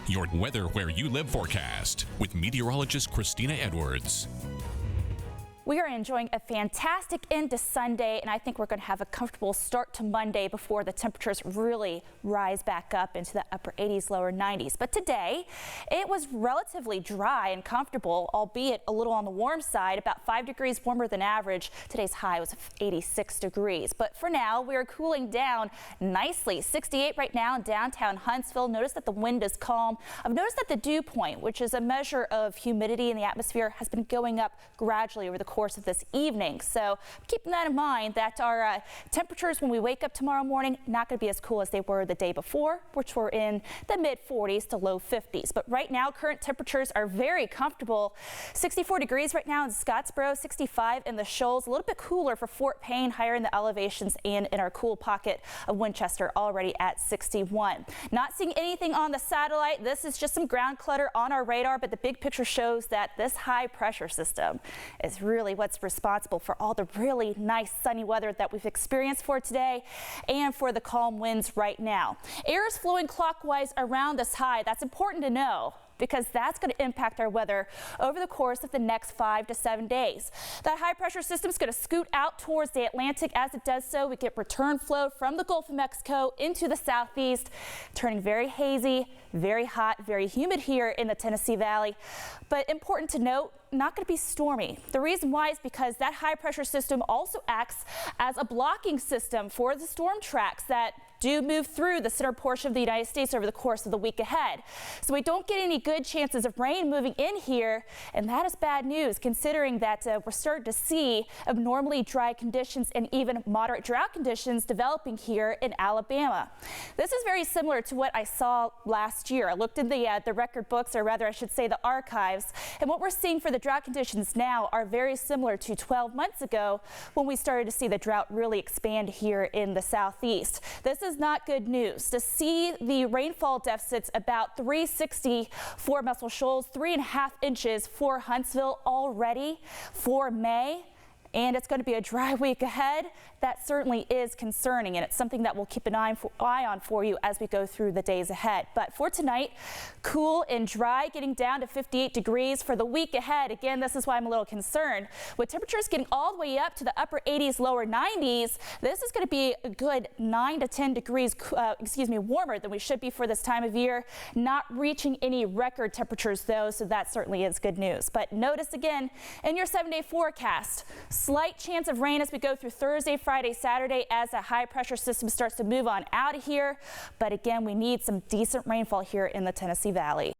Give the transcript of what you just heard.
Your weather where you live forecast with meteorologist Christina Edwards. We are enjoying a fantastic end to Sunday, and I think we're going to have a comfortable start to Monday before the temperatures really rise back up into the upper 80s, lower 90s. But today, it was relatively dry and comfortable, albeit a little on the warm side, about 5 degrees warmer than average. Today's high was 86 degrees. But for now, we are cooling down nicely. 68 right now in downtown Huntsville. Notice that the wind is calm. I've noticed that the dew point, which is a measure of humidity in the atmosphere, has been going up gradually over the course of this evening. So keeping that in mind, that our temperatures when we wake up tomorrow morning not going to be as cool as they were the day before, which were in the mid 40s to low 50s. But right now, current temperatures are very comfortable. 64 degrees right now in Scottsboro, 65 in the Shoals, a little bit cooler for Fort Payne, higher in the elevations, and in our cool pocket of Winchester already at 61. Not seeing anything on the satellite. This is just some ground clutter on our radar, but the big picture shows that this high pressure system is really what's responsible for all the really nice sunny weather that we've experienced for today and for the calm winds right now. Air is flowing clockwise around this high. That's important to know, because that's going to impact our weather over the course of the next 5 to 7 days. That high pressure system is going to scoot out towards the Atlantic. As it does so, we get return flow from the Gulf of Mexico into the southeast, turning very hazy, very hot, very humid here in the Tennessee Valley. But important to note, not going to be stormy. The reason why is because that high pressure system also acts as a blocking system for the storm tracks that do move through the center portion of the United States over the course of the week ahead. So we don't get any good chances of rain moving in here, and that is bad news considering that we're starting to see abnormally dry conditions and even moderate drought conditions developing here in Alabama. This is very similar to what I saw last year. I looked in the record books, or rather I should say the archives, and what we're seeing for the drought conditions now are very similar to 12 months ago when we started to see the drought really expand here in the southeast. This is not good news. To see the rainfall deficits about 360 for Muscle Shoals, 3.5 inches for Huntsville already for May, and it's going to be a dry week ahead. That certainly is concerning, and it's something that we'll keep an eye on for you as we go through the days ahead. But for tonight, cool and dry, getting down to 58 degrees for the week ahead. Again, this is why I'm a little concerned. With temperatures getting all the way up to the upper 80s, lower 90s, this is going to be a good 9 to 10 degrees warmer than we should be for this time of year. Not reaching any record temperatures though, so that certainly is good news. But notice again in your 7-day forecast, slight chance of rain as we go through Thursday, Friday, Saturday as a high pressure system starts to move on out of here. But again, we need some decent rainfall here in the Tennessee Valley.